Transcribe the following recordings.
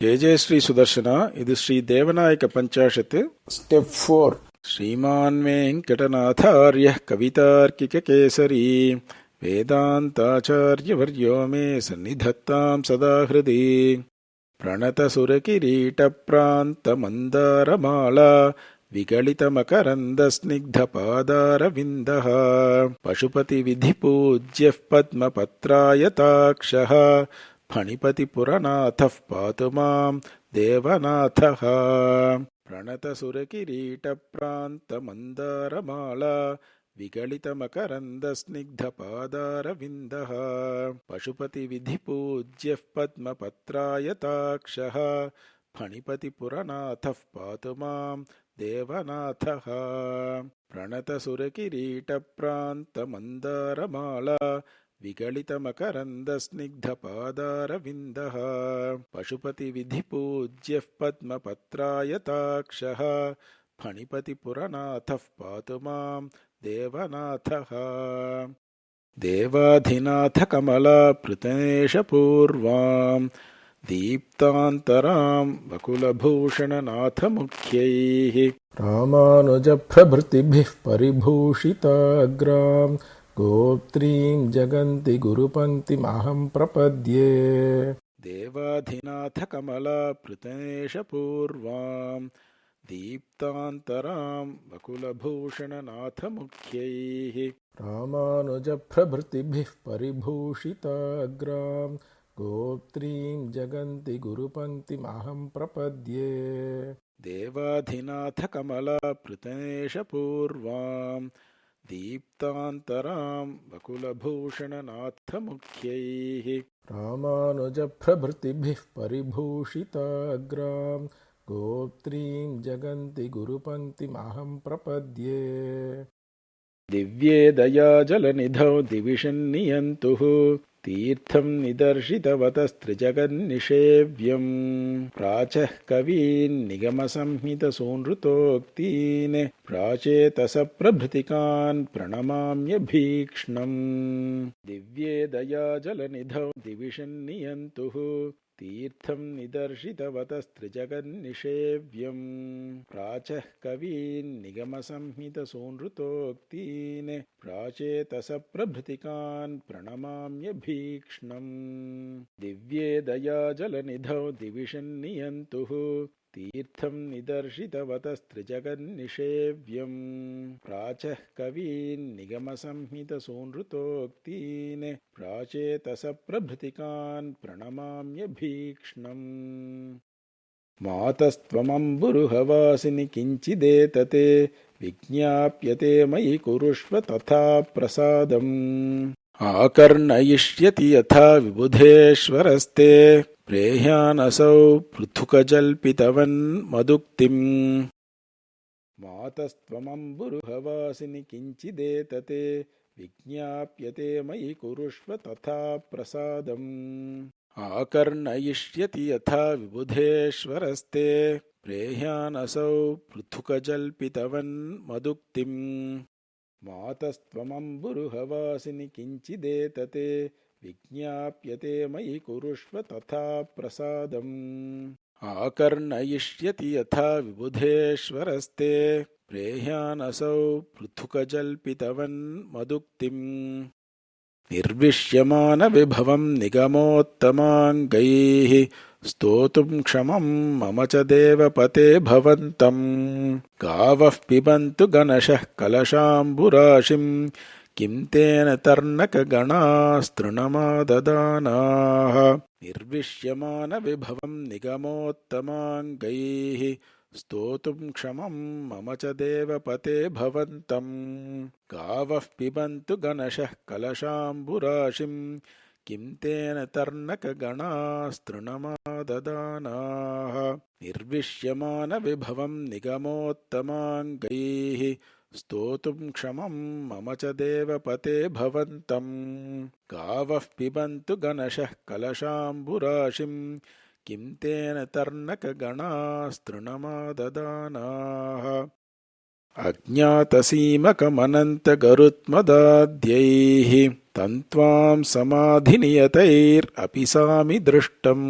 ಜಯ ಜಯ ಶ್ರೀ ಸುದರ್ಶನ. ಇದು ಶ್ರೀ ದೇವನಾಯಕ ಪಂಚಾಶತ್ ಸ್ಟೆಪ್ 4. ಶ್ರೀಮಾನ್ ವೆಂಕಟನಾಥಾರ್ಯ ಕವಿತಾರ್ಕಿಕ ಕೇಸರಿ ವೇದಾಂತಾಚಾರ್ಯವರ್ಯೋ ಮೇ ಸನ್ನಿಧತ್ತಾಂ ಸದಾ ಹೃದಿ ಪ್ರಣತ ಸುರಕಿರೀಟ ಪ್ರಾಂತ ಮಂದಾರಮಾಲಾ ವಿಗಳಿತ ಮಕರಂದ ಸ್ನಿಗ್ಧ ಪಾದಾರವಿಂದಃ ಪಶುಪತಿ ವಿಧಿ ಪೂಜ್ಯ ಪದ್ಮಪತ್ರಾಯತಾಕ್ಷಃ ಫಣಿಪತಿ ಪುರನಾಥಃ ಪಾತು ಮಾಂ ದೇವನಾಥಃ ಪ್ರಣತ ಸುರಕಿರೀಟ ಪ್ರಾಂತ ಮಂದಾರಮಾಲಾ ವಿಗಳಿತ ಮಕರಂದ ಸ್ನಿಗ್ಧ ಪಾದಾರವಿಂದಃ ಪಶುಪತಿ ವಿಧಿ ಪೂಜ್ಯ ಪದ್ಮಪತ್ರಾಯತಾಕ್ಷಃ ಫಣಿಪತಿ ಪುರನಾಥಃ ಪಾತು ಮಾಂ ದೇವನಾಥಃ ಪ್ರಣತ ಸುರಕಿರೀಟ ಪ್ರಾಂತ ಮಂದಾರಮಾಲಾ ವಿಗಳಿತ ಮಕರಂದ ಸ್ನಿಗ್ಧ ಪಾದಾರವಿಂದಃ ಪಶುಪತಿ ವಿಧಿ ಪೂಜ್ಯ ಪದ್ಮಪತ್ರಾಯತಾಕ್ಷಃ ಫಣಿಪತಿ ಪುರನಾಥಃ ಪಾತು ಮಾಂ ದೇವನಾಥಃ ದೇವಾಧಿನಾಥ ಕಮಲಾ ಪೃತನೇಶ ಪೂರ್ವಾಂ ದೀಪ್ತಾಂತರಾಂ ವಕುಲಭೂಷಣನಾಥ ಮುಖ್ಯೈಃ ರಾಮಾನುಜ ಪ್ರಭೃತಿಭಿಃ ಪರಿಭೂಷಿತಾಗ್ರಾಂ ಗೋಪ್ತ್ರೀಂ ಜಗಂತಿ ಗುರುಪಂಕ್ತಿಮಹಂ ಪ್ರಪದ್ಯೆ ದೇವಾಧಿನಾಥ ಕಮಲಾ ಪೃತನೇಶ ಪೂರ್ವಾಂ ದೀಪ್ತಾಂತರಾಂ ವಕುಲಭೂಷಣನಾಥ ಮುಖ್ಯೈಃ ರಾಮಾನುಜ ಪ್ರಭೃತಿಭಿಃ ಪರಿಭೂಷಿತಾಗ್ರಾಂ ಗೋಪ್ತ್ರೀಂ ಜಗಂತಿ ಗುರುಪಂಕ್ತಿಮಹಂ ಪ್ರಪದ್ಯೆ ದೇವಾಧಿನಾಥ ಕಮಲಾ ಪೃತನೇಶ ಪೂರ್ವಾಂ ದೀಪ್ತಾಂತರಾಂ ವಕುಲಭೂಷಣನಾಥ ಮುಖ್ಯೈಃ ರಾಮಾನುಜ ಪ್ರಭೃತಿಭಿಃ ಪರಿಭೂಷಿತಾಗ್ರಾಂ ಗೋಪ್ತ್ರೀಂ ಜಗಂತಿ ಗುರುಪಂಕ್ತಿಮಹಂ ಪ್ರಪದ್ಯೆ ದಿವ್ಯೇ ದಯಾಜಲನಿಧೌ ದಿವಿಷನ್ನಿಯಂತುಃ ತೀರ್ಥಂ ನಿದರ್ಶಿತವತಸ್ತ್ರಿಜಗನ್ನಿಷೇವ್ಯಂ ಪ್ರಾಚಃ ಕವೀನ್ ನಿಗಮ ಸಂಹಿತ ಸೂನೃತೋಕ್ತೀನ್ ಪ್ರಾಚೇತಸ ಪ್ರಭೃತಿಕಾನ್ ಪ್ರಣಮಾಮ್ಯಭೀಕ್ಷ್ಣಂ ದಿವ್ಯೇ ದಯಾಜಲನಿಧೌ ದಿವಿಷನ್ನಿಯಂತುಃ ತೀರ್ಥಂ ನಿದರ್ಶಿತವತಸ್ತ್ರಿಜಗನ್ನಿಷೇವ್ಯಂ ಪ್ರಾಚಃ ಕವೀನ್ ನಿಗಮ ಸಂಹಿತ ಸೂನೃತೋಕ್ತೀನ್ ಪ್ರಾಚೇತಸ ಪ್ರಭೃತಿಕಾನ್ ಪ್ರಣಮಾಮ್ಯಭೀಕ್ಷ್ಣಂ ದಿವ್ಯೇ ದಯಾಜಲನಿಧೌ ದಿವಿಷನ್ನಿಯಂತುಃ ತೀರ್ಥಂ ನಿದರ್ಶಿತವತಸ್ತ್ರಿಜಗನ್ನಿಷೇವ್ಯಂ ಪ್ರಾಚಃ ಕವೀನ್ ನಿಗಮ ಸಂಹಿತ ಸೂನೃತೋಕ್ತೀನ್ ಪ್ರಾಚೇತಸ ಪ್ರಭೃತಿಕಾನ್ ಪ್ರಣಮಾಮ್ಯಭೀಕ್ಷ್ಣಂ ಮಾತಸ್ತ್ವಮಂಬುರುಹವಾಸಿನಿ ಕಿಂಚಿದೇತತೆ ವಿಜ್ಞಾಪ್ಯತೆ ಮಯಿ ಕುರುಷ್ವ ತಥಾ ಪ್ರಸಾದಂ ಆಕರ್ಣಯಿಷ್ಯತಿ ಯಥಾ ವಿಬುಧೇಶ್ವರಸ್ತೆ ಪ್ರೇಹ್ಯಾನಸೌ ಪೃಥುಕಜಲ್ಪಿತವನ್ ಮದುಕ್ತಿಂ ಮಾತಸ್ತ್ವಮಂಬುರುಹವಾಸಿನಿ ಕಿಂಚಿದೇತತೆ ವಿಜ್ಞಾಪ್ಯತೆ ಮಯಿ ಕುರುಷ್ವ ತಥಾ ಪ್ರಸಾದಂ ಆಕರ್ಣಯಿಷ್ಯತಿ ಯಥಾ ವಿಬುಧೇಶ್ವರಸ್ತೆ ಪ್ರೇಹ್ಯಾನಸೌ ಪೃಥುಕಜಲ್ಪಿತವನ್ ಮದುಕ್ತಿಂ ಮಾತಸ್ತ್ವಮಂಬುರುಹವಾಸಿನಿ ಕಿಂಚಿದೇತತೆ ವಿಜ್ಞಾಪ್ಯತೆ ಮಯಿ ಕುರುಷ್ವ ತಥಾ ಪ್ರಸಾದಂ ಆಕರ್ಣಯಿಷ್ಯತಿ ಯಥಾ ವಿಬುಧೇಶ್ವರಸ್ತೆ ಪ್ರೇಹ್ಯಾನಸೌ ಪೃಥುಕಜಲ್ಪಿತವನ್ ಮದುಕ್ತಿಂ ನಿರ್ವಿಶ್ಯಮಾನ ವಿಭವಂ ನಿಗಮೋತ್ತಮಾಂಗೈಃ ಸ್ತೋತುಂ ಕ್ಷಮಂ ಮಮ ಚ ದೇವಪತೆ ಭವಂತಂ ಗಾವಃ ಪಿಬಂತು ಗಣಶಃ ಕಲಶಾಂಬುರಾಶಿಂ ಕಿಂ ತೇನ ತರ್ಣಕಗಣಾಸ್ತೃಣಮಾದದಾನಾಃ ನಿರ್ವಿಶ್ಯಮಾನ ವಿಭವಂ ನಿಗಮೋತ್ತಮಾಂಗೈಃ ಸ್ತೋತುಂ ಕ್ಷಮಂ ಮಮ ಚ ದೇವಪತೆ ಭವಂತಂ ಗಾವಃ ಪಿಬಂತು ಗಣಶಃ ಕಲಶಾಂಬುರಾಶಿಂ ಕಿಂ ತೇನ ತರ್ಣಕಗಣಾಸ್ತೃಣಮಾದದಾನಾಃ ನಿರ್ವಿಶ್ಯಮಾನ ವಿಭವಂ ನಿಗಮೋತ್ತಮಾಂಗೈಃ स्तोतुं क्षमं मम च देवपते भवन्तं गावः पिबन्तु गणशः कलशाम्बुराशिं किं तेन तर्णकगणास्तृणमाददानाः अज्ञातसीमकमनन्तगरुत्मदाद्यैः तन्त्वां समाधिनियतैरपि सामि दृष्टम्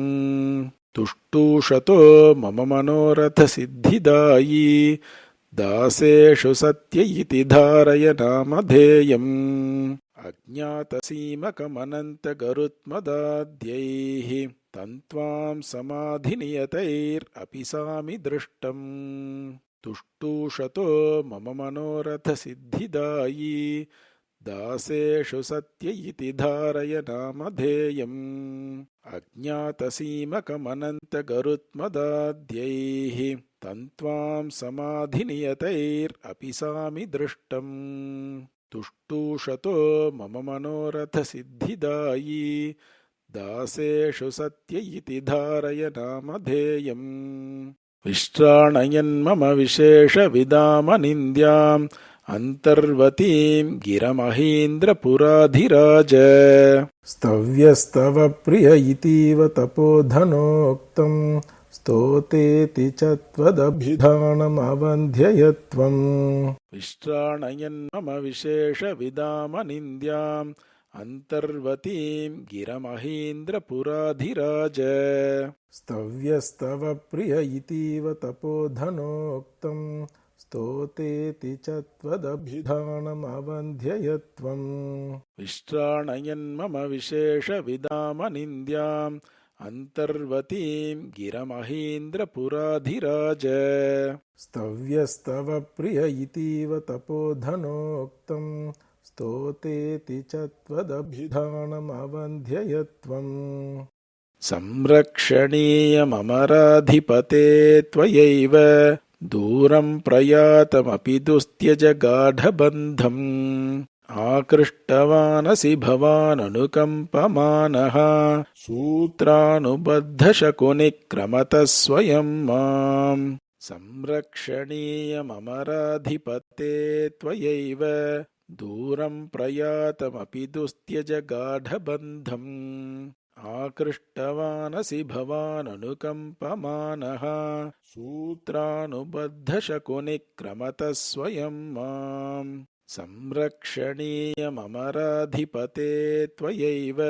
तुष्टूषतो मम मनोरथसिद्धिदायी दासेषु सत्य इति धारय नामधेयम् अज्ञातसीमकमनन्तगरुत्मदाद्यैः तन्त्वां समाधिनियतैरपि सामि दृष्टम् तुष्टूषतो मम मनोरथसिद्धिदायी दासेषु सत्य इति धारय नामधेयम् अज्ञातसीमकमनन्तगरुत्मदाद्यैः तन्त्वां समाधिनियतैरपि सामि दृष्टम् तुष्टूषतो मम मनोरथसिद्धिदायी दासेषु सत्य इति धारय नामधेयम् विश्राणयन्मम विशेषविदामनिन्द्याम् अन्तर्वतीं गिरमहेन्द्रपुराधिराज स्तव्यस्तव प्रिय इतीव तपोधनोक्तं स्तोतेति च त्वदभिधानमवन्ध्ययत्वम् विश्राणयन्मम विशेषविदामनिन्द्याम् अन्तर्वतीं गिरमहेन्द्रपुराधिराज स्तव्यस्तव प्रिय इतीव तपोधनोक्तं स्तोतेति च त्वदभिधानमवन्ध्ययत्वम् विश्राणयन्मम विशेषविदामनिन्द्याम् अन्तर्वतीं गिरमहेन्द्रपुराधिराज स्तव्यस्तव प्रिय इतीव तपोधनोक्तं स्तोतेति च त्वदभिधानमवन्ध्ययत्वम् संरक्षणीयममराधिपते त्वयैव दूरं प्रयातमपि दुस्त्यज गाढबन्धम् आकृष्टवानसि भवाननुकम्पमानः सूत्रानुबद्धशकुनिक्रमतः स्वयं माम् संरक्षणीयममराधिपते त्वयैव दूरं प्रयातमपि दुस्त्यज गाढबन्धम् आकृष्टवानसि भवाननुकम्पमानः सूत्रानुबद्धशकुनिक्रमतः स्वयं माम् संरक्षणीयममराधिपते त्वयैव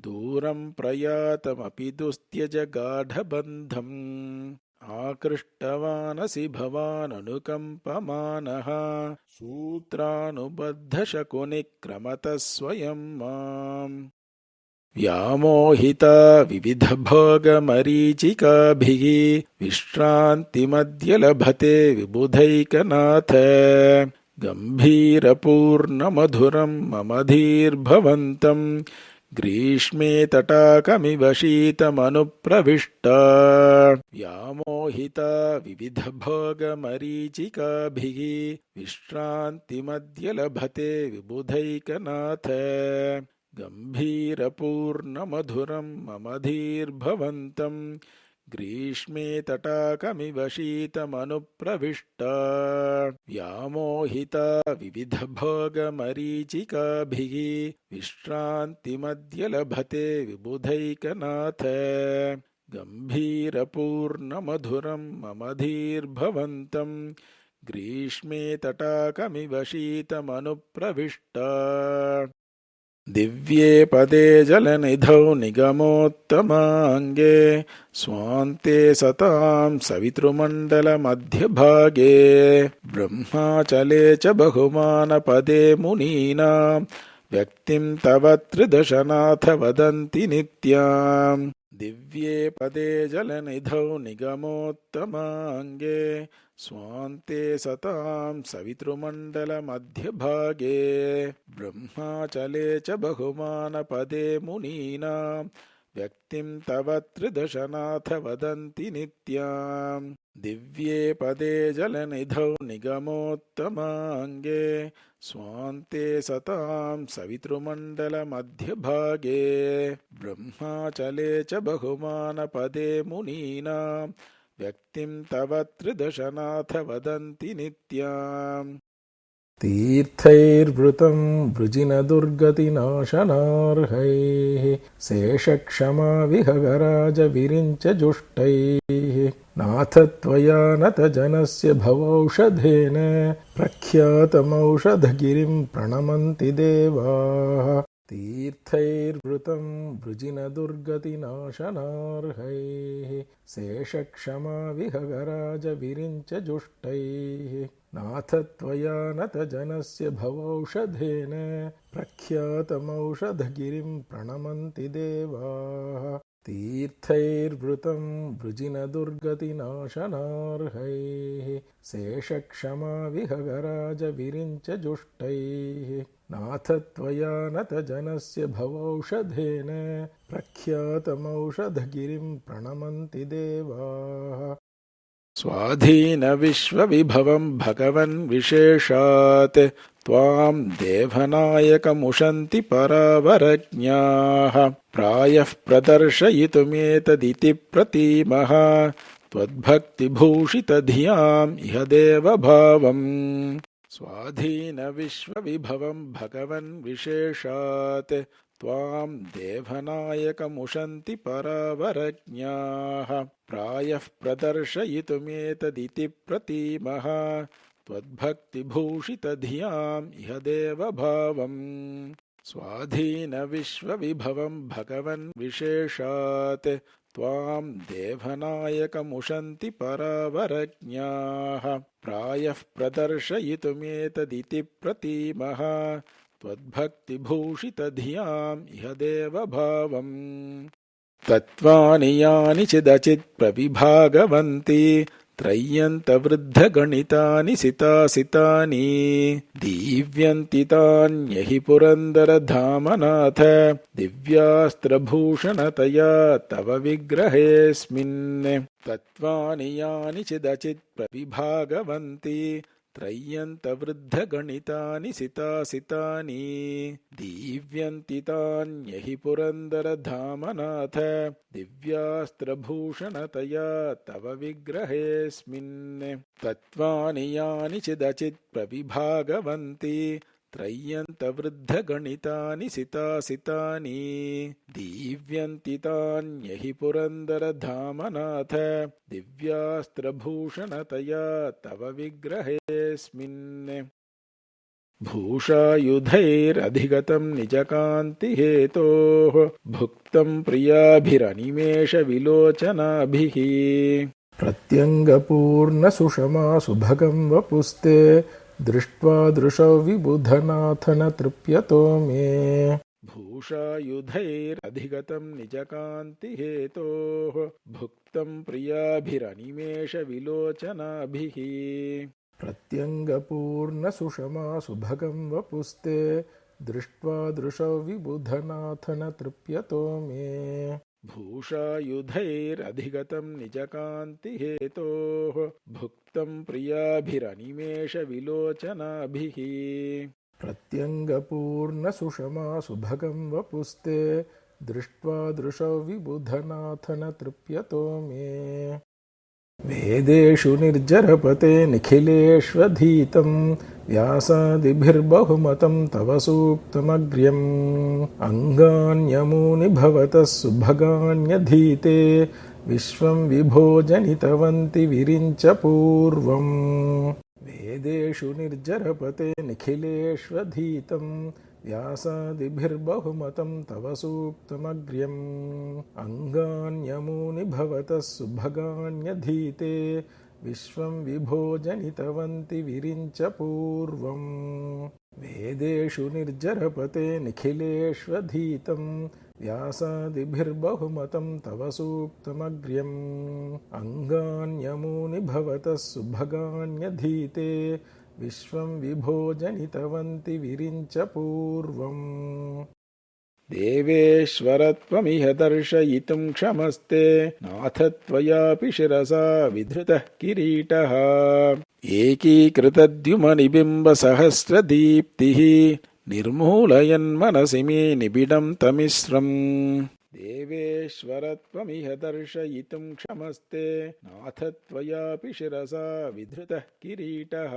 दूरं प्रयातमपि दुस्त्यज गाढबन्धम् आकृष्टवानसि भवाननुकम्पमानः सूत्रानुबद्धशकुनिक्रमतः स्वयं माम् व्यामोहिता विविधभोगमरीचिकाभिः विश्रान्तिमद्य लभते विबुधैकनाथ गम्भीरपूर्णमधुरं ममधीर्भवन्तं ग्रीष्मे तटाकमिव शीतमनुप्रविष्टा व्यामोहिता विविधभोगमरीचिकाभिः विश्रान्तिमद्य लभते विबुधैकनाथ गम्भीरपूर्णमधुरं ममधीर्भवन्तं ग्रीष्मे तटाकमिव शीतमनुप्रविष्टा व्यामोहिता विविधभोगमरीचिकाभिः विश्रान्तिमद्य लभते विबुधैकनाथ गम्भीरपूर्णमधुरं ममधीर्भवन्तं ग्रीष्मे तटाकमिव शीतमनुप्रविष्टा दिव्ये पदे जलनिधौ निगमोत्तमाङ्गे स्वान्ते सतां सवितृमण्डलमध्यभागे ब्रह्माचले च बहुमानपदे मुनीनां व्यक्तिं तव त्रिदशनाथ वदन्ति नित्याम् दिव्ये पदे जलनिधौ निगमोत्तमाङ्गे स्वान्ते सतां सवितृमण्डलमध्यभागे ब्रह्माचले च बहुमानपदे मुनीनां व्यक्तिं तव त्रिदशनाथ वदन्ति नित्याम् दिव्ये पदे जलनिधौ निगमोत्तमाङ्गे स्वान्ते सतां सवितृमण्डलमध्यभागे ब्रह्माचले च बहुमानपदे मुनीनां व्यक्तिं तव त्रिदशनाथ वदन्ति नित्याम् तीर्थैर्वृतं वृजिनदुर्गतिनाशनार्हैः शेषक्षमाविहगराजविरिञ्चजुष्टैः नाथ त्वया नतजनस्य भवौषधेन प्रख्यातमौषधगिरिं प्रणमन्ति देवाः तीर्थैर्वृतं वृजिनदुर्गतिनाशनार्हैः शेषक्षमाविहगराजविरिञ्चजुष्टैः नाथ त्वया नतजनस्य भवौषधेन प्रख्यातमौषधगिरिं प्रणमन्ति देवाः तीर्थैर्वृतं वृजिनदुर्गतिनाशनार्हैः शेषक्षमाविहगराजविरिञ्चजुष्टैः नाथ त्वया नतजनस्य भवौषधेन प्रख्यातमौषधगिरिं प्रणमन्ति देवाः स्वाधीनविश्वविभवं भगवन् विशेषात् त्वां देवनायकमुशन्ति परावरज्ञाः प्रायः प्रदर्शयितुमेतदिति प्रतीमः त्वद्भक्तिभूषितधियाम् इह देवभावम् स्वाधीनविश्वविभवं भगवन् विशेषात् त्वां देवनायकमुशन्ति परावरज्ञाः प्रायः प्रदर्शयितुमेतदिति प्रतीमः त्वद्भक्तिभूषितधियाम् इह देवभावम् स्वाधीनविश्वविभवं भगवन् विशेषात् त्वां देवनायकमुशन्ति परावरज्ञाः प्रायः प्रदर्शयितुमेतदिति प्रतीमः त्वद्भक्तिभूषितधियाम् इह देवभावम् तत्त्वानि यानि चिदचित् प्रविभागवन्ति त्रय्यन्तवृद्धगणितानि सितासितानि दीव्यन्ति तान्यहि पुरन्दरधामनाथ दिव्यास्त्रभूषणतया तव विग्रहेऽस्मिन् तत्त्वानि यानि चिदचित् प्रविभागवन्ति त्रय्यन्तवृद्धगणितानि सितासितानि दीव्यन्ति तान्यहि पुरन्दरधामनाथ दिव्यास्त्रभूषणतया तव विग्रहेऽस्मिन् तत्त्वानि यानि चिदचित् प्रविभागवन्ति त्रय्यन्तवृद्धगणितानि सितासितानि दीव्यन्ति तान्यहि पुरन्दरधामनाथ दिव्यास्त्रभूषणतया तव विग्रहेऽस्मिन् भूषायुधैरधिगतं निजकान्तिहेतोः भुक्तं प्रियाभिरनिमेषविलोचनाभिः प्रत्यङ्गपूर्णसुषमासुभगं वपुस्ते दृष्ट्वा दृशौ विबुधनाथ न तृप्यतो मे भूषायुधैरधिगतं निजकान्तिहेतोः भुक्तं प्रियाभिरनिमेषविलोचनाभिः प्रत्यङ्गपूर्णसुषमासुभगं वपुस्ते दृष्ट्वा दृशौ विबुधनाथ न तृप्यतो मे भूषायुधैरधिगतं निजकान्तिहेतोः भुक्तं प्रियाभिरनिमेषविलोचनाभिः प्रत्यङ्गपूर्णसुषमासुभगं वपुस्ते दृष्ट्वा दृशौ विबुधनाथ न तृप्यतो मे वेदेषु निर्जरपते निखिलेष्वधीतं व्यासादिभिर्बहुमतं तव सूक्तमग्र्यम् अङ्गान्यमूनि भवतः सुभगान्यधीते विश्वं विभोजनितवन्ति विरिञ्च पूर्वम् वेदेषु निर्जरपते निखिलेष्वधीतं व्यासादिभिर्बहुमतं तव सूक्तमग्र्यम् अङ्गान्यमूनि भवतः सुभगान्यधीते विश्वं विभोजनितवन्ति विरिञ्च पूर्वम् वेदेषु निर्जरपते निखिलेष्वधीतं व्यासादिभिर्बहुमतं तव सूक्तमग्र्यम् अङ्गान्यमूनि भवतः सुभगान्यधीते विश्वं विभोजनितवन्ति विरिञ्च पूर्वम् देवेश्वरत्वमिह दर्शयितुं क्षमस्ते नाथ त्वयापि शिरसा विधृतः किरीटः एकीकृतद्युमनिबिम्बसहस्रदीप्तिः निर्मूलयन्मनसि मे निबिडं तमिस्रम् देवेश्वरत्वमिह दर्शयितुं क्षमस्ते नाथ त्वयापि शिरसा विधृतः किरीटः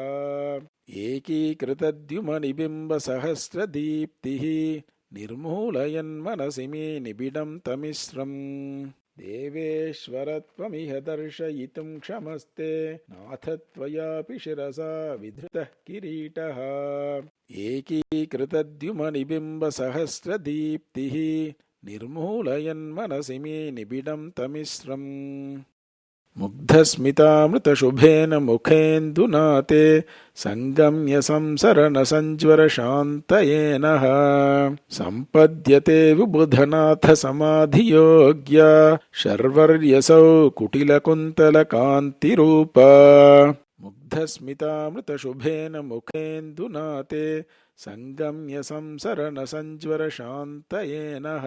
एकीकृतद्युमनिबिम्बसहस्रदीप्तिः निर्मूलयन्मनसि मे निबिडं तमिस्रम् देवेश्वरत्वमिह दर्शयितुं क्षमस्ते नाथ त्वयापि शिरसा विधृतः किरीटः एकीकृतद्युमनिबिम्बसहस्रदीप्तिः निर्मूलयन्मनसि मे निबिडं तमिस्रम् मुग्धस्मितामृतशुभेन मुखेन्दुना ते सङ्गम्य संसरणसञ्ज्वरशान्तयेनः सम्पद्यते विबुधनाथ समाधियोग्या शर्वर्यसौ कुटिलकुन्तलकान्तिरूपा मुग्धस्मितामृतशुभेन मुखेन्दुना ते सङ्गम्य संसरणसञ्ज्वरशान्तयेनः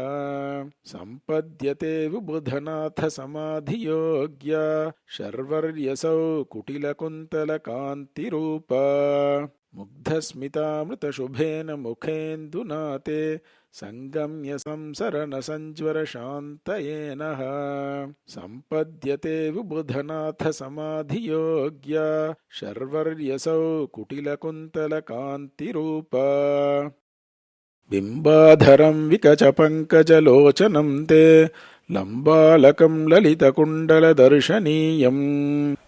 सम्पद्यते विबुधनाथ समाधियोग्या शर्वर्यसौ कुटिलकुन्तलकान्तिरूपा मुग्धस्मितामृतशुभेन मुखेन्दुना ते सङ्गम्य संसरणसञ्ज्वरशान्तयेनः सम्पद्यते विबुधनाथ समाधियोग्या शर्वर्यसौ कुटिलकुन्तलकान्तिरूपा बिम्बाधरं विकचपङ्कजलोचनं ते लम्बालकं ललितकुण्डलदर्शनीयं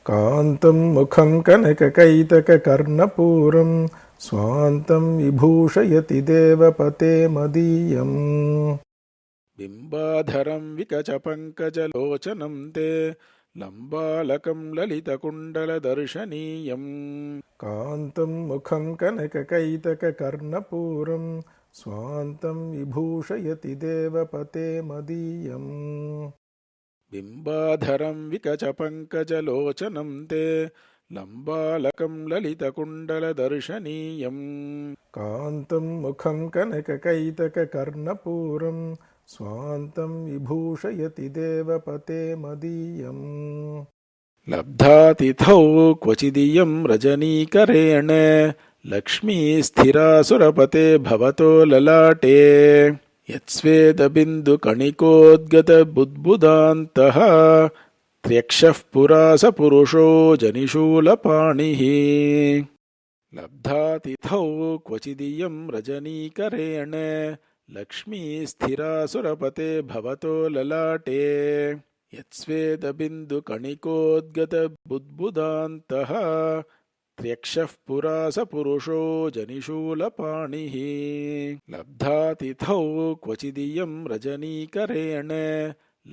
कान्तं मुखं कनककैतककर्णपूरं स्वान्तं विभूषयति देवपते मदीयम् बिम्बाधरं विकचपङ्कजलोचनं ते लम्बालकं ललितकुण्डलदर्शनीयं कान्तं मुखं कनककैतककर्णपूरं स्वान्तं विभूषयति देवपते मदीयम् बिम्बाधरं विकचपङ्कजलोचनं ते लम्बालकं ललितकुण्डलदर्शनीयं कान्तं मुखं कनककैतककर्णपूरं स्वान्तं विभूषयति देवपते मदीयम् लब्धातिथौ क्वचिदियं रजनीकरेण लक्ष्मी स्थिरासुरपते भवतो ललाटे यत्स्वेदबिन्दुकणिकोद्गतबुद्बुदान्तः त्र्यक्षः पुरा स पुरुषो जनिशूलपाणिः लब्धातिथौ क्वचिदियं रजनीकरेण लक्ष्मी स्थिरासुरपते भवतो ललाटे यत्स्वेदबिन्दुकणिकोद्गतबुद्बुदान्तः त्र्यक्षः पुरा स पुरुषो जनिशूलपाणिः लब्धातिथौ क्वचिदियं रजनीकरेण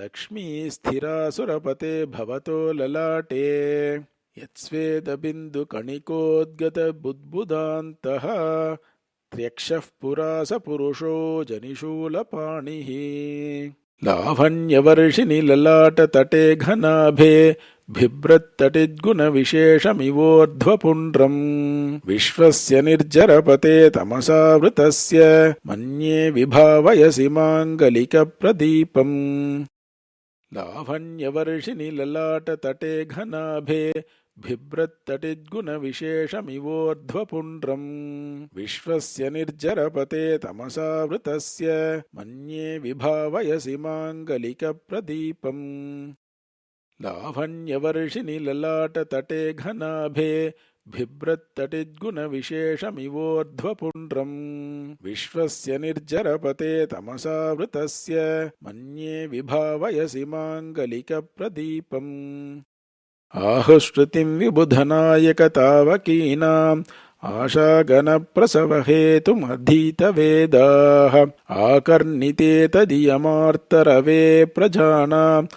लक्ष्मी स्थिरासुरपते भवतो ललाटे यत्स्वेदबिन्दुकणिकोद्गतबुद्बुदान्तः त्र्यक्षः पुरा स पुरुषो जनिशूलपाणिः लावण्यवर्षिणि ललाटतटे घनाभे बिभ्रत्तटिद्गुणविशेषमिवोर्ध्वपुण्ड्रम् विश्वस्य निर्जरपते तमसावृतस्य मन्ये विभावयसि माङ्गलिकप्रदीपम् लावण्यवर्षिणि ललाटतटे घनाभे बिभ्रत्तटिद्गुणविशेषमिवोर्ध्वपुण्ड्रम् विश्वस्य निर्जरपते तमसावृतस्य मन्ये विभावयसि माङ्गलिकप्रदीपम् लावण्यवर्षिणि ललाटतटे घनाभे बिभ्रत्तटिद्गुणविशेषमिवोर्ध्वपुण्ड्रम् विश्वस्य निर्जरपते तमसावृतस्य मन्ये विभावयसि माङ्गलिकप्रदीपम् आहुश्रुतिं विबुधनायकतावकीनाम् आशागनप्रसवहेतुमधीतवेदाः आकर्णिते तदीयमार्तरवे प्रजानाम्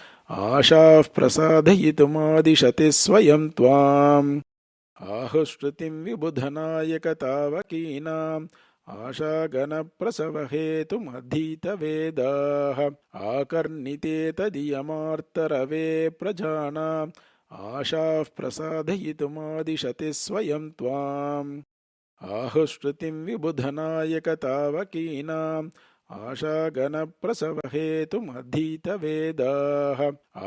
आशाः प्रसादयितुमादिशति स्वयं त्वाम् आहुश्रुतिं विबुधनायकतावकीनाम् आशागनप्रसवहेतुमधीतवेदाः आकर्णिते तदीयमार्तरवे प्रजानाम् आशाः प्रसादयितुमादिशति स्वयं त्वाम् आहुश्रुतिं विबुधनायकतावकीनाम् आशागनप्रसवहेतुमधीतवेदाः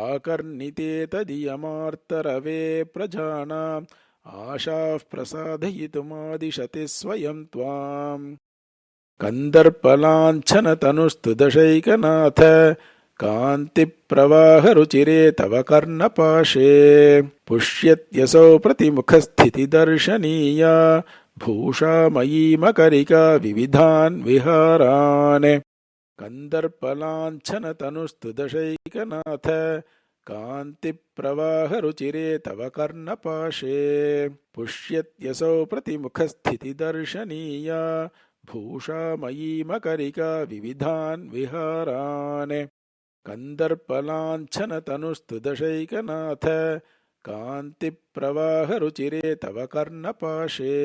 आकर्णिते तदीयमार्तरवे प्रजानाम् आशाः प्रसादयितुमादिशति स्वयं त्वाम् ಕಂದರ್ಪಲಾಂಛನತನುಸ್ತು ದಶೈಕನಾಥ ಕಾಂತಿಪ್ರವಾಹರುಚಿರೇ ತವ ಕರ್ಣಪಾಶೇ ಪುಷ್ಯತ್ಯಸೌ ಪ್ರತಿಮುಖಸ್ಥಿತಿದರ್ಶನೀಯ ಭೂಷಾಮಯೀಮಕರಿಕಾ ವಿವಿಧಾನ್ ವಿಹಾರಾನ್ ಕಂದರ್ಪಲಾಂಛನತನುಸ್ತು ದಶೈಕನಾಥ ಕಾಂತಿಪ್ರವಾಹರುಚಿರೇ ತವ ಕರ್ಣಪಾಶೇ ಪುಷ್ಯತ್ಯಸೌ ಪ್ರತಿಮುಖಸ್ಥಿತಿದರ್ಶನೀಯ ಭೂಷಾಮಯೀಮಕರಿಕಾ ವಿವಿಧಾನ್ ವಿಹಾರಾನ್ ಕಂದರ್ಪಲಾಂಛನತನುಸ್ತು ದಶೈಕನಾಥ ಕಾಂತಿಪ್ರವಾಹರುಚಿರೇ ತವ ಕರ್ಣಪಾಶೇ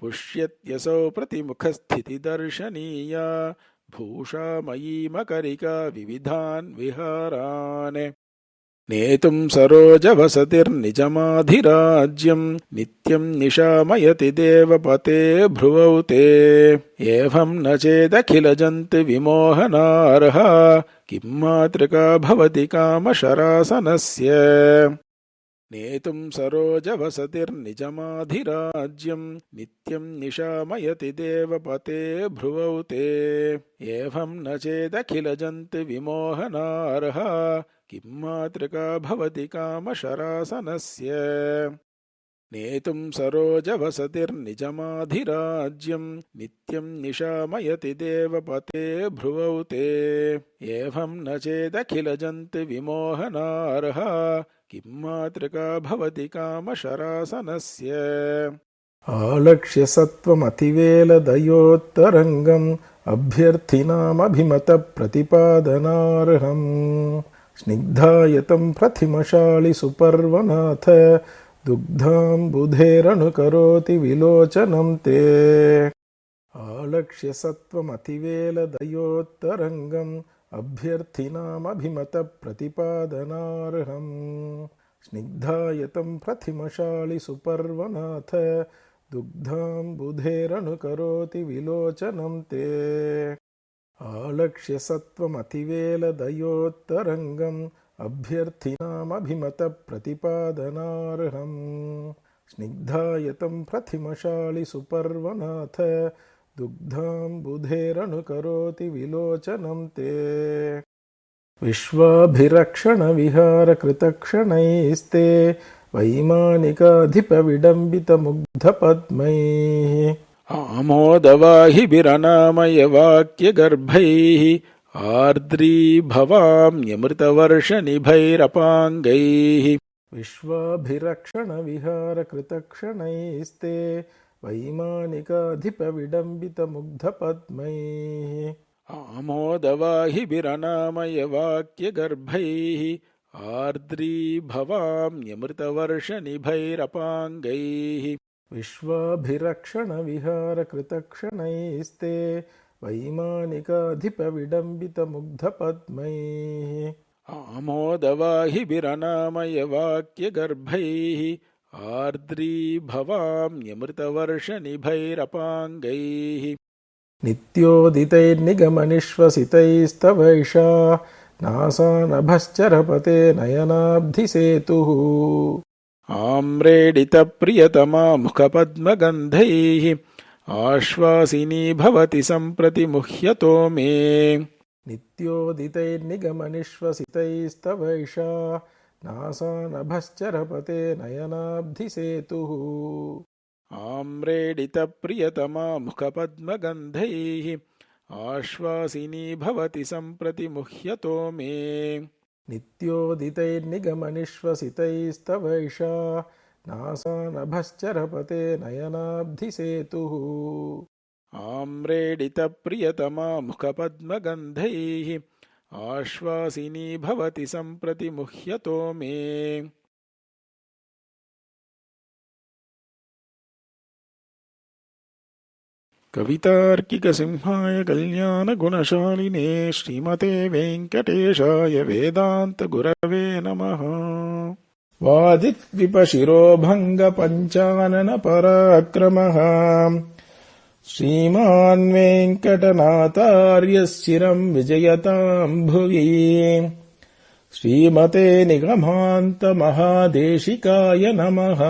ಪುಷ್ಯತ್ಯಸೌ ಪ್ರತಿಮುಖಸ್ಥಿತಿದರ್ಶನೀಯ ಭೂಷಾಮಯೀಮಕರಿಕಾ ವಿವಿಧಾನ್ ವಿಹಾರಾನ್ ನೇತುಂ ಸರೋಜವಸತಿರ್ನಿಜಮಾಧಿರಾಜ್ಯಂ ನಿತ್ಯಂ ನಿಶಾಮಯತಿ ದೇವಪತೆ ಭ್ರುವೌ ತೇ ಏವಂ ನ ಚೇದಖಿಲಜಂತು ವಿಮೋಹನಾರ್ಹ ಕಿಂ ಮಾತೃಕಾ ಭವತಿ ಕಾಮಶರಾಸನಸ್ಯ ನೇತುಂ ಸರೋಜವಸತಿರ್ನಿಜಮಾಧಿರಾಜ್ಯಂ ನಿತ್ಯಂ ನಿಶಾಮಯತಿ ದೇವಪತೆ ಭ್ರುವೌ ತೇ ಏವಂ ನ ಚೇದಖಿಲಜಂತು ವಿಮೋಹನಾರ್ಹ ಕಿಂ ಮಾತೃಕಾ ಭವತಿ ಕಾಮಶರಾಸನಸ್ಯ ನೇತುಂ ಸರೋಜವಸತಿರ್ನಿಜಮಾಧಿರಾಜ್ಯಂ ನಿತ್ಯಂ ನಿಶಾಮಯತಿ ದೇವಪತೆ ಭ್ರುವೌ ತೇ ಏವಂ ನ ಚೇದಖಿಲಜಂತು ವಿಮೋಹನಾರ್ಹ ಕಿಂ ಮಾತೃಕಾ ಭವತಿ ಕಾಮಶರಾಸನಸ್ಯ ಆಲಕ್ಷ್ಯ ಸತ್ವಮತಿವೇಲದಯೋತ್ತರಂಗಂ ಅಭ್ಯರ್ಥಿನಾಮಭಿಮತ ಪ್ರತಿಪಾದನಾರ್ಹಂ ಸ್ನಿಗ್ಧಾಯತಂ ಪ್ರಥಿಮಶಾಳಿ ಸುಪರ್ವನಾಥ ದುಗ್ಧಾಂಬುಧೇರನುಕರೋತಿ ವಿಲೋಚನಂ ತೇ ಆಲಕ್ಷ್ಯ ಸತ್ವಮತಿವೇಲದಯೋತ್ತರಂಗಂ ಅಭ್ಯರ್ಥಿನಾಮಭಿಮತ ಪ್ರತಿಪಾದನಾರ್ಹಂ ಸ್ನಿಗ್ಧಾಯತಂ ಪ್ರಥಿಮಶಾಳಿ ಸುಪರ್ವನಾಥ ದುಗ್ಧಾಂಬುಧೇರನುಕರೋತಿ ವಿಲೋಚನಂ ತೇ ಆಲಕ್ಷ್ಯ ಸತ್ವಮತಿವೇಲದಯೋತ್ತರಂಗಂ ಅಭ್ಯರ್ಥಿನಾಮಭಿಮತ ಪ್ರತಿಪಾದನಾರ್ಹಂ ಸ್ನಿಗ್ಧಾಯತಂ ಪ್ರಥಿಮಶಾಳಿ ಸುಪರ್ವನಾಥ ದುಗ್ಧಾಂಬುಧೇರನುಕರೋತಿ ವಿಲೋಚನಂ ತೇ ವಿಶ್ವಾಭಿರಕ್ಷಣ ವಿಹಾರ ಕೃತಕ್ಷಣೈಸ್ತೆ ವೈಮಾನಿಕಾಧಿಪ ವಿಡಂಬಿತ ಮುಗ್ಧ ಪದ್ಮೈಃ ಆಮೋದವಾಹಿಭಿರನಾಮಯ ವಾಕ್ಯಗರ್ಭೈಃ ಆರ್ದ್ರೀಭವಾಮ್ಯಮೃತವರ್ಷನಿಭೈರಪಾಂಗೈಃ ವಿಶ್ವಾಭಿರಕ್ಷಣ ವಿಹಾರ ಕೃತಕ್ಷಣೈಸ್ತೆ ವೈಮಾನಿಕಾಧಿಪ ವಿಡಂಬಿತ ಮುಗ್ಧ ಪದ್ಮೈಃ ಆಮೋದವಾಹಿಭಿರನಾಮಯ ವಾಕ್ಯಗರ್ಭೈಃ ಆರ್ದ್ರೀಭವಾಮ್ಯಮೃತವರ್ಷನಿಭೈರಪಾಂಗೈಃ ವಿಶ್ವಾಭಿರಕ್ಷಣ ವಿಹಾರ ಕೃತಕ್ಷಣೈಸ್ತೆ ವೈಮಾನಿಕಾಧಿಪ ವಿಡಂಬಿತ ಮುಗ್ಧ ಪದ್ಮೈಃ ಆಮೋದವಾಹಿಭಿರನಾಮಯ ವಾಕ್ಯಗರ್ಭೈಃ ಆರ್ದ್ರೀಭವಾಮ್ಯಮೃತವರ್ಷನಿಭೈರಪಾಂಗೈಃ ನಿತ್ಯೋದಿತೈರ್ನಿಗಮನಿಶ್ವಸಿತೈಸ್ತವೈಷಾ ನಾಸಾನಭಶ್ಚರಪತೆ ನಯನಾಬ್ಧಿಸೇತುಃ ಆಮ್ರೇಡಿತಪ್ರಿಯತಮಾ ಮುಖಪದ್ಮಗಂಧೈಃ ಆಶ್ವಾಸಿನೀ ಭವತಿ ಸಂಪ್ರತಿ ಮುಹ್ಯತೋ ಮೇ ನಿತ್ಯೋದಿತೈರ್ನಿಗಮನಿಶ್ವಸಿತೈಸ್ತವೈಷಾ ನಾಸಾನಭಶ್ಚರಪತೆ ನಯನಾಬ್ಧಿಸೇತುಃ ಆಮ್ರೇಡಿತಪ್ರಿಯತಮಾ ಮುಖಪದ್ಮಗಂಧೈಃ ಆಶ್ವಾಸಿನೀ ಭವತಿ ಸಂಪ್ರತಿ ಮುಹ್ಯತೋ ಮೇ ನಿತ್ಯೋದಿತೈರ್ನಿಗಮನಿಶ್ವಸಿತೈಸ್ತವೈಷಾ ನಾಸಾನಭಶ್ಚರಪತೆ ನಯನಾಬ್ಧಿಸೇತುಃ ಆಮ್ರೇಡಿತಪ್ರಿಯತಮಾ ಮುಖಪದ್ಮಗಂಧೈಃ ಆಶ್ವಾಸಿನೀ ಭವತಿ ಸಂಪ್ರತಿ ಮುಹ್ಯತೋ ಮೇ ಕವಿತಾರ್ಕಿಕಸಿಂಹಾಯ ಕಲ್ಯಾಣಗುಣಶಾಲಿನೇ ಶ್ರೀಮತೆ ವೆಂಕಟೇಶಾಯ ವೇದಾಂತಗುರವೇ ನಮಃ ವಾದಿದ್ವಿಪಶಿರೋಭಂಗ ಪಂಚಾನನ ಪರಾಕ್ರಮಃ ಶ್ರೀಮಾನ್ ವೆಂಕಟನಾಥಾರ್ಯ ಚಿರಂ ವಿಜಯತಾಂ ಭುವಿ ಶ್ರೀಮತೆ ನಿಗಮಾಂತ ಮಹಾದೇಶಿಕಾಯ ನಮಃ.